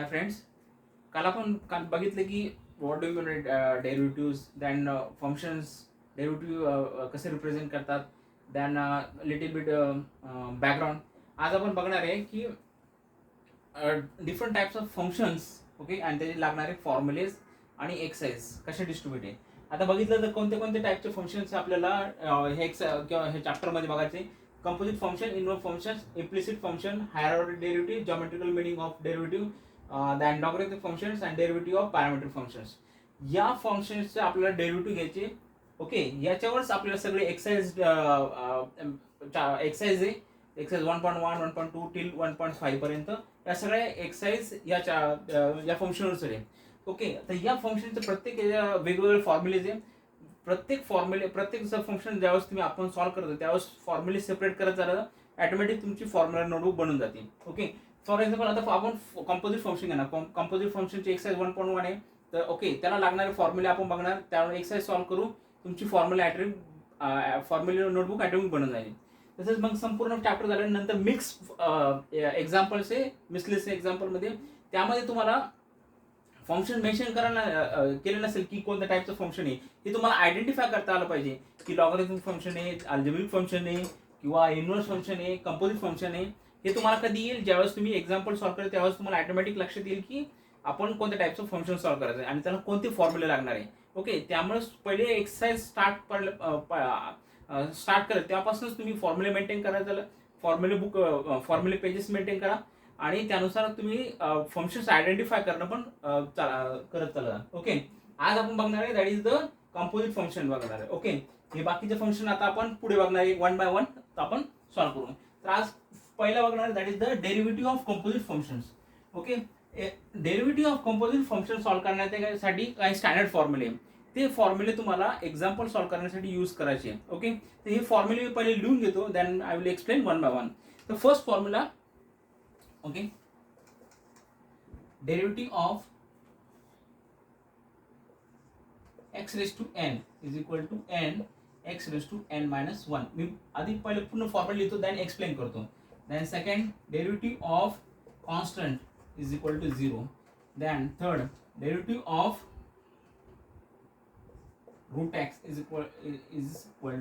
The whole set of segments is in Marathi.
हाय फ्रेंड्स, काल बघितलं की what do you mean derivatives, than functions derivative कसे रिप्रेझेंट करतात, दॅन लिटिल बिट बॅकग्राऊंड. आज आपण बघणार आहे की different types of functions, okay, आणि त्याचे लागणारे फॉर्म्युलेज आणि एक्सरसाइज कसे डिस्ट्रीब्यूट आहे. आता बघितलं तर कोणते कोणते टाइपचे फंक्शन्स आपल्याला हे किंवा हे चॅप्टरमध्ये बघायचे. Composite function, inverse function, implicit function, higher order derivative, geometrical meaning of derivative, then logarithmic functions and derivative of parametric functions. या फंक्शन्सचे आपल्याला डेरिव्हेटिव्ह घ्यायचे. ओके, याच्यावरच आपल्याला सगळे एक्सरसाइज एक्सरसाइज आहे. एक्सरसाइज 1.1, 1.2 टिल 1.5 पर्यंत या सगळ्या एक्सरसाइज या फंक्शनवर आहे. ओके, तर या फंक्शनचे प्रत्येक वेगवेगळे फॉर्म्युलेज आहे. प्रत्येक फंक्शन ज्यावेळेस तुम्ही आपण सॉल्व्ह करतो त्यावेळेस फॉर्म्युले सेपरेट करत झालं ऑटोमॅटिक तुमची फॉर्म्युला नोटबुक बनून जाते. ओके, फॉर एक्झाम्पल आता आपण कंपोजिट फंक्शन घेणार. कंपोजिट फंक्शनची एक्सरसाइज 1.1 आहे. तर ओके, त्याला लागणारे फॉर्म्युले आपण बघणार, त्यामुळे एक्सरसाइज सॉल्व्ह करू, तुमची फॉर्म्युला नोटबुक ऑटोमॅटिक बनून जाईल. तसंच मग संपूर्ण चॅप्टर झाल्यानंतर मिक्स एक्झाम्पल्स आहे. मिसलेस एक्झाम्पलमध्ये त्यामध्ये तुम्हाला फंक्शन मेन्शन केलं नसेल की कोणत्या टाईपचं फंक्शन आहे, हे तुम्हाला आयडेंटिफाय करता आलं पाहिजे की लॉगरिथमिक फंक्शन आहे, अल्जेब्रिक फंक्शन आहे किंवा इनव्हर्स फंक्शन आहे, कंपोजिट फंक्शन आहे. हे तुम्हाला कधी येईल, ज्यावेळेस तुम्ही एक्झाम्पल सॉल्व्ह करेल त्यावेळेस तुम्हाला ऑटोमॅटिक लक्षात येईल की आपण कोणत्या टाईपचं फंक्शन सॉल्व्ह करायचं आहे आणि त्याला कोणते फॉर्म्युले लागणार आहे. ओके, त्यामुळे पहिले एक्सरसाइज स्टार्ट करेल तेव्हापासूनच तुम्ही फॉर्म्युले मेंटेन करायचं. फॉर्म्युले पेजेस मेंटेन करा आणि त्यानुसार तुम्ही फंक्शन्स आयडेंटिफाय करणं पण करत चला. ओके, आज आपण बघणार आहे that is the composite function बघणार आहे. ओके, हे बाकीचे फंक्शन आता आपण पुढे बघणार आहे, 1 by 1 आपण सॉल्व्ह करू. तर आज पहिला बघणार आहे that is the derivative of composite functions. Okay, derivative of composite function solve करण्यासाठी काही स्टँडर्ड फॉर्म्युले, ते फॉर्म्युले तुम्हाला एक्झाम्पल सॉल्व्ह करण्यासाठी यूज करायचे. ओके, तर हे फॉर्म्युले मी पहिले लिहून घेतो, then I will explain 1 by 1. तर first formula, okay, derivative of x raised to n is equal to n x raised to n minus 1. मी आधी पहिले पूर्ण फॉर्म्युला लिहितो, देन एक्सप्लेन करतो. Then second, derivative of constant is equal to 0. Then third, derivative of root x is equal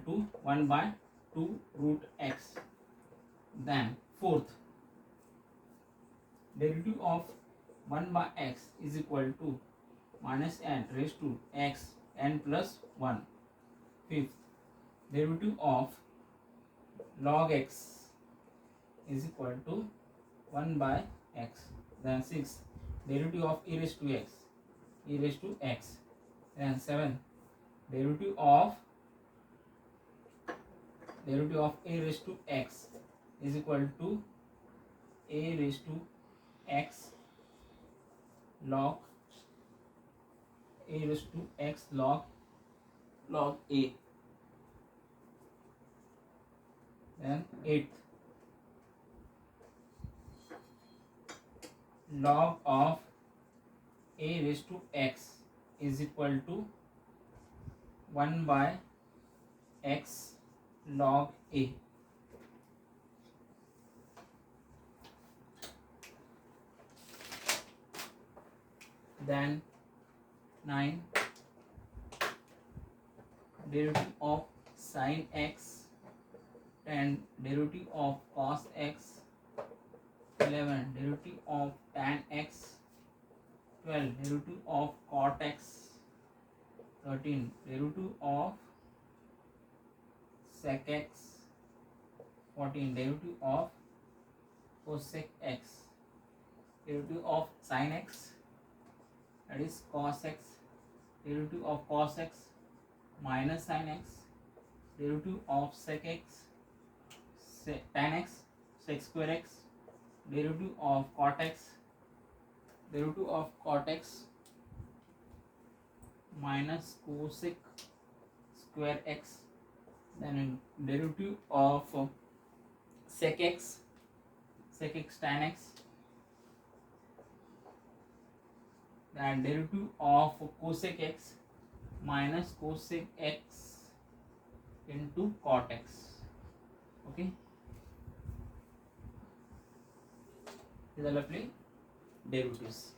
to 1 by 2 root x. Then fourth, derivative of 1 by x is equal to minus n raised to x n plus 1. Fifth, derivative of log x is equal to 1 by x. Then sixth, derivative of e raised to x. Then seventh, derivative of a raised to x is equal to a raised to x log a. Then eighth, log of a raised to x is equal to 1 by x log a. Then 9, derivative of sin x, and derivative of cos x, 11, derivative of tan x, 12, derivative of cot x, 13, derivative of sec x, 14, derivative of cosec x, derivative of sin x, that is cos x, derivative of cos x minus sin x, derivative of sec x, tan x, sec square x, derivative of cot x, derivative of cot x minus cosec square x, then derivative of sec x tan x, then derivative of cosec x minus cosec x into cot x. Okay, हे झालं आपले डेरिव्हेटिव्ह.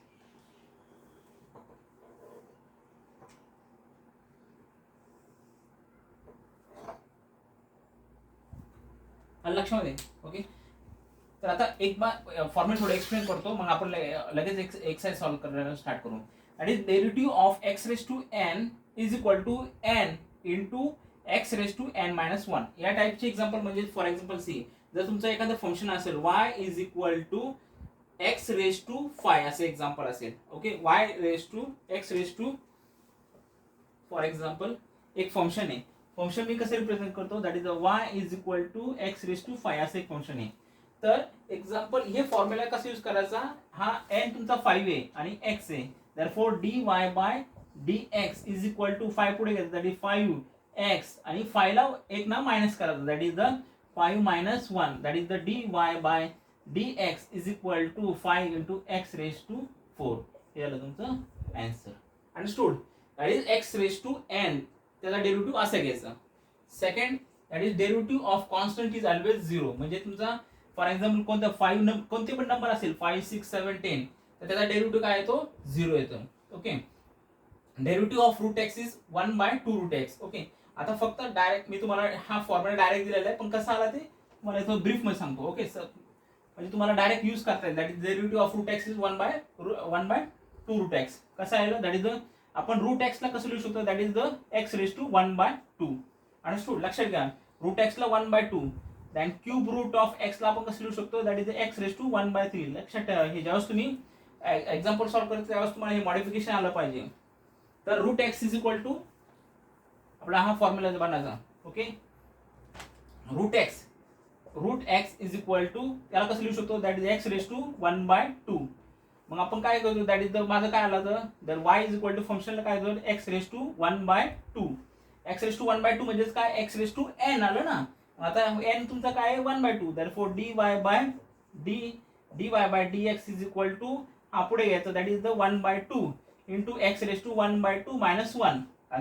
लक्षामध्ये. ओके, तर आता एक फॉर्म्युला थोडं एक्सप्लेन करतो, मग आपण लगेच एक्सरसाइज सॉल्व्ह करायला स्टार्ट करू. That is derivative of x race to n is equal to n into x race to n minus one. या टाईपचे एक्झाम्पल म्हणजे फॉर एक्झाम्पल सी, जर तुमचं एखादं फंक्शन असेल y is equal to x race to five असे एक्झाम्पल असेल. Okay, y raise to x race to for example एक फंक्शन आहे. फंक्शन मी कसं रिप्रेझेंट करतो, that is y is equal to x race to five असं एक फंक्शन आहे. तर एक्झाम्पल हे फॉर्म्युला कसा यूज करायचा, हा एन तुमचा 5 आहे आणि एक्स आहे, therefore d y by d x is equal to 5 पुढे घ्यायचं, दॅट इज 5 एक्स आणि 5 ला एक ना मायनस करायचं, that is the 5 minus 1, that is the d y by d x is equal to 5 into x race to 4. हे झालं तुमचं answer. Understood. That is x race to n, त्याचा डेरिव्हेटिव्ह असं घ्यायचं. Second, that is derivative of constant is always 0. म्हणजे तुमचा फॉर एक्झाम्पल कोणता 5 कोणते पण नंबर असेल 5, 6, 7, 10 तर त्याचा डेरिव्हेटिव्ह काय येतो 0 येतो. Okay, derivative of root x is 1/2 root x. Okay, आता फक्त डायरेक्ट मी तुम्हाला हा फॉर्म्युला डायरेक्ट दिलेला आहे, पण कसा आला ते मला इथं ब्रीफ मध्ये सांगतो. ओके सर, म्हणजे तुम्हाला डायरेक्ट यूज करता येईल. That is derivative of root x is 1/2 root x. कसं आहे दॅट इज द, आपण रूट एक्स ला कसं लिहू शकतो, that is the x raise to 1/2. Understood. लक्षात घ्या, रूट एक्स ला 1/2, then cube root of x ला आपण कसं लिहू शकतो, that is x race to 1/3. लक्षात ठेवा, हे ज्यावेळेस तुम्ही एक्झाम्पल सॉल्व्ह करतो त्यावेळेस तुम्हाला हे मॉडिफिकेशन आलं पाहिजे. तर root x is equal to आपला हा फॉर्म्युला बनायचा. Okay, root x is equal to त्याला कसं लिहू शकतो, that is x raise to 1/2. मग आपण काय करतो, दॅट इज द माझं काय आलं तर वाय इज इक्वल टू फंक्शनला काय होतं x raise to 1/2. X raise to 1/2 म्हणजेच काय एक्स रेस टू एन आलं ना. आता एन तुमचा काय आहे 1/2, therefore d y by d x is equal to हा पुढे घ्यायचं, that is the 1/2 into x raise to 1/2 minus 1.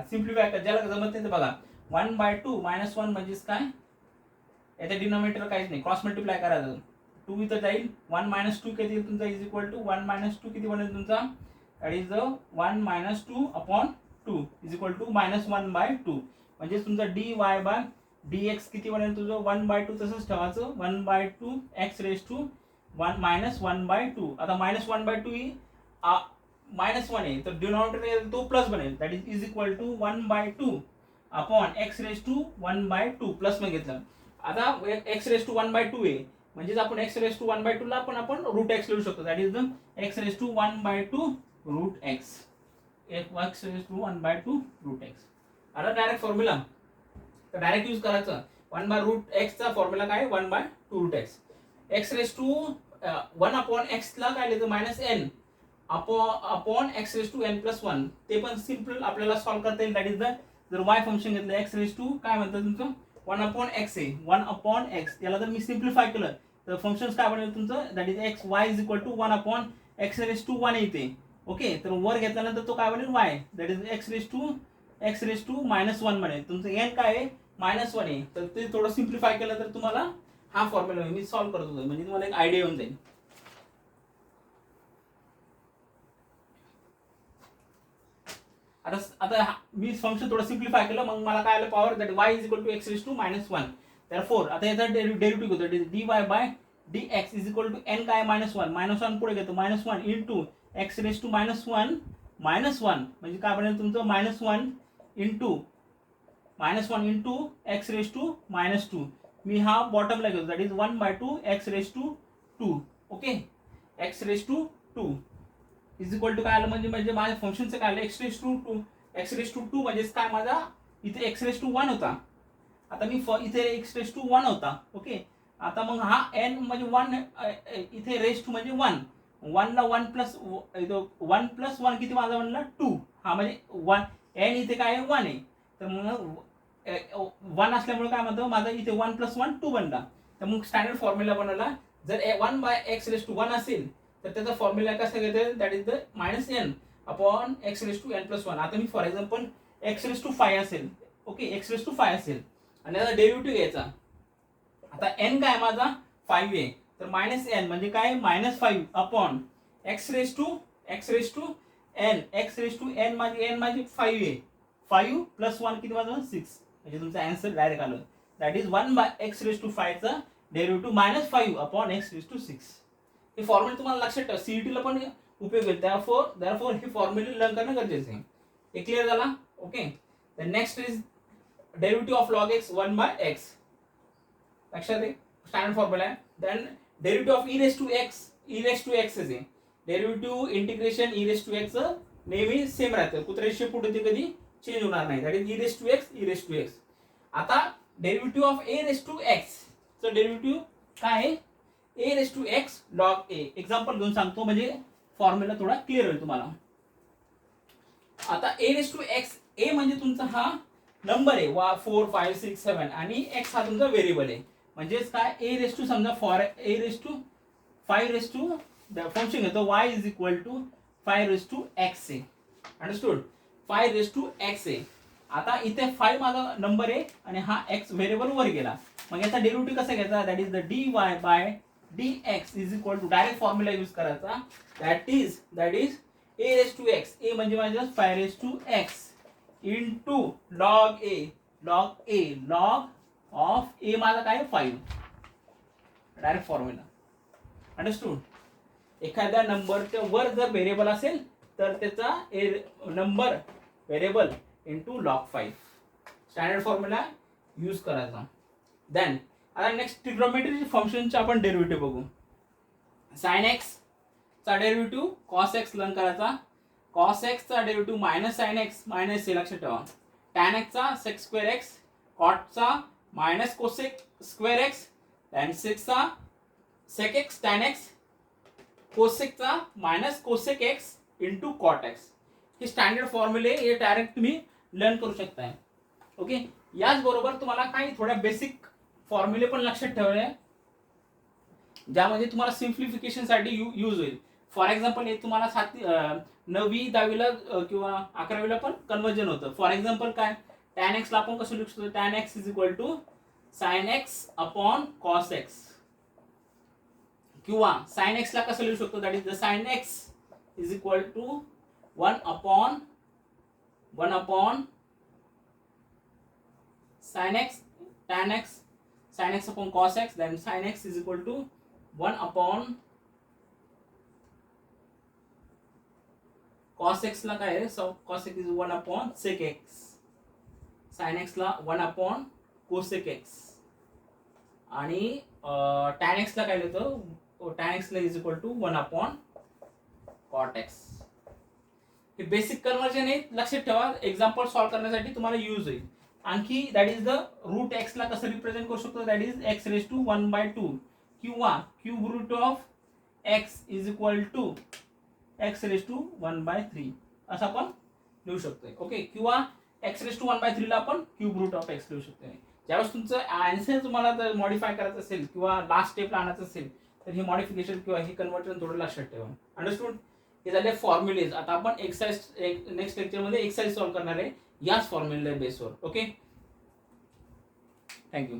Simplify कर, ज्याला जमत नाही ते बघा. 1/2 मायनस 1 म्हणजेच काय, याच्या डिनॉमिनेटर काहीच नाही, क्रॉस मल्टिप्लाय करायचं. 2 इथं जाईल, 1 मायनस 2 किती तुमचा इज इक्वल टू 1 मायनस 2 किती बनेल तुमचा, that is 1 minus 2 upon 2 is equal to minus 1/2. म्हणजे तुमचा d y by d x किती बनेल तुझं 1/2. तसंच ठेवायचं 1/2 एक्स रेस टू 1 मायनस 1/2. आता मायनस 1/2 ही मायनस 1 आहे, तर डिनॉमिनेटर तो प्लस बनेल, that is equal to 1/2 upon x raise to 1/2 plus मध्ये घेतलं. आता एक्स रेस टू 1/2 आहे, म्हणजेच आपण एक्स रेस टू 1/2 ला आपण रूट एक्स लिहू शकतो, that is the x raise to 1/2 root x. X raise to 1/2 root x. आता डायरेक्ट फॉर्म्युला तर डायरेक्ट यूज करायचं. 1/√x चा फॉर्म्युला काय 1/2 root x. X race to 1 upon x ला काय लिहितो minus n upon x race to n plus 1. ते पण सिम्पल आपल्याला सॉल्व्ह करता येईल. दॅट इज द, जर वाय फंक्शन घेतलं एक्स रेस टू काय म्हणतात तुमचं 1 अपॉन एक्स आहे, 1 अपॉन एक्स. त्याला जर मी सिम्प्लिफाय केलं तर फंक्शन काय बनेल तुमचं, that is x y is equal to 1 upon x race to 1 येते. ओके, तर वर घेतल्यानंतर तो काय बनेल y, that is x race to minus 1 बनेल. तुमचं एन काय आहे मायनस 1 आहे, तर ते थोडं सिम्प्लिफाय केलं तर तुम्हाला हा फॉर्म्युला मी सॉल्व्ह करत होतो, म्हणजे तुम्हाला एक आयडिया येऊन जाईल. आता मी फंक्शन थोडं सिम्प्लिफाय केलं, मग मला काय आलं power, that y is equal to x race to minus 1. Therefore आता याचा डेरिव्हेटिव्ह होतो d y by d x is equal to n काय मायनस 1 पुढे घेतो minus 1 into x race to minus 1 म्हणजे काय बनेल तुमचं minus 1 into x race to minus 2. मी हा बॉटमला घेतो, that is 1/2 x race to 2. Okay, x race to 2 is equal to काय आलं, म्हणजे माझ्या फंक्शनचं काय आलं एक्स रेस टू 2 म्हणजेच काय माझा इथे एक्स रेस टू 1 होता. आता मी इथे एक्स रेस टू 1 होता. ओके, आता मग हा एन म्हणजे 1 इथे रेस टू म्हणजे 1 ला 1 प्लस 1 किती माझा बनला 2. हा म्हणजे 1 एन इथे काय आहे 1 आहे, तर मग 1 असल्यामुळे काय म्हणतो माझा इथे 1 + 1 2 बनला. तर मग स्टँडर्ड फॉर्म्युला बनवला. जर 1/x⁴ असेल तर त्याचा फॉर्म्युला कसा घेतो, that is the minus n upon x⁴n+1. आता मी फॉर एक्झाम्पल x⁵ असेल, ओके x⁵ असेल आणि याचा डेरिव्हेटिव्ह घ्यायचा. आता n काय माझा 5 आहे, तर मायनस एन म्हणजे काय -5 upon x race to n, x race to n माझी 5 आहे. 5 प्लस 1 किती माझं 6, म्हणजे तुमचा आन्सर डायरेक्ट आलं. That is 1 by x race to 5 चा derivative minus 5 upon x race to 6. हे फॉर्म्युला तुम्हाला लक्षात ठेवा, सीईटीला पण उपयोग होईल. therefore हे फॉर्म्युला लर्न करणं गरजेचं आहे. हे क्लिअर झाला. Okay. The next is derivative of log x 1 by x. लक्षात आहे, स्टँडर्ड फॉर्म्युला आहे. Then derivative of e raise to x आहे. Derivative integration e raise to x नेहमी सेम राहतं, कुत्र्याची पुढे ते कधी चेंज होणार नाही. That is e raise to x. आता derivative of a raise to x चं डेरिव्हेटिव्ह काय आहे, a raise to x log a. Example घेऊन सांगतो म्हणजे फॉर्म्युला थोडा क्लिअर होईल तुम्हाला. आता ए रेस टू एक्स, ए म्हणजे तुमचा हा नंबर आहे 4 5 6 7 आणि एक्स हा तुमचा व्हेरिएबल आहे. म्हणजेच काय, ए रेस टू समजा for a raise to 5 raise to function घेतो y is equal to 5 raise to x आहे. अंडरस्टूड, 5 रेस टू एक्स आहे. आता इथे 5 माझा नंबर आहे आणि हा एक्स व्हेरिएबल वर गेला. मग याचा डेरिव्हेटिव्ह कसा घ्यायचा, that is the dy by dx is equal to direct formula use करायचा. That is a raise to x, a म्हणजे माझ्या 5 raise to x into log a log of a माझा काय 5, डायरेक्ट फॉर्म्युला. अंडरस्टूड. एखाद्या नंबरच्या वर जर व्हेरिएबल असेल तर त्याचा number variable into log 5, standard formula use करायचा. देन आता नेक्स्ट ट्रिग्नोमेट्री फंक्शनचे आपण डेरिव्हेटिव्ह बघू. साइन एक्स चा डेरिव्हेटिव्ह कॉस एक्स लर्न करायचा. कॉस एक्स चा derivative minus sine x minus हे लक्षात ठेवा. टॅन एक्स चा सेक स्क्वेअर एक्स, कॉटचा minus cosec square x, tan सेकचा सेक एक्स टॅन एक्स, कोसेकचा minus cosec x into cot x. हे स्टँडर्ड फॉर्म्युले हे डायरेक्ट तुम्ही लर्न करू शकताय. ओके. याचबरोबर तुम्हाला काही थोड्या बेसिक फॉर्म्युले पण लक्षात ठेवले ज्यामध्ये तुम्हाला सिम्प्लिफिकेशन साठी यूज होईल. फॉर एक्झाम्पल हे तुम्हाला 9वी 10वीला किंवा 11वीला पण कन्वर्जन होतं. फॉर एक्झाम्पल काय, टॅन एक्सला आपण कसं लिहू शकतो, tan x is equal to sine x upon cos x, किंवा साइन एक्स ला कसं लिहू शकतो, that is the sine x is equal to 1 upon sine x tan x, sine x upon cos x, then sine x is equal to 1 upon cos x ला काय आहे, cos x is 1 upon sec x, sine x ला 1 अपॉन कोसेक एक्स, आणि टॅन एक्स ला काय लिहितो, टॅन एक्स ला is equal to 1 upon cot x. हे बेसिक कन्वर्जन आहे, लक्षात ठेवा. एक्झाम्पल सॉल्व्ह करण्यासाठी तुम्हाला यूज होईल. आणखी that is the root x ला कसं रिप्रेझेंट करू शकतो, that is x raise to 1/2 किंवा cube root of x is equal to x race to 1/3 असं आपण लिहू शकतोय. ओके. किंवा एक्स रेस टू 1/3 ला आपण क्यूब रूट ऑफ एक्स लिहू शकतोय. ज्यावेळेस तुमचं आन्सर तुम्हाला जर मॉडिफाय करायचं असेल किंवा लास्ट स्टेपला आणायचं असेल तर हे मॉडिफिकेशन किंवा हे कन्वर्जन थोडं लक्षात ठेवा. अंडरस्टूड. हे झाले फॉर्म्युलेज. आता आपण एक्सरसाइज नेक्स्ट लेक्चरमध्ये एक्सरसाइज सॉल्व्ह करणार आहे याच फॉर्म्युला बेसवर. ओके. थँक्यू.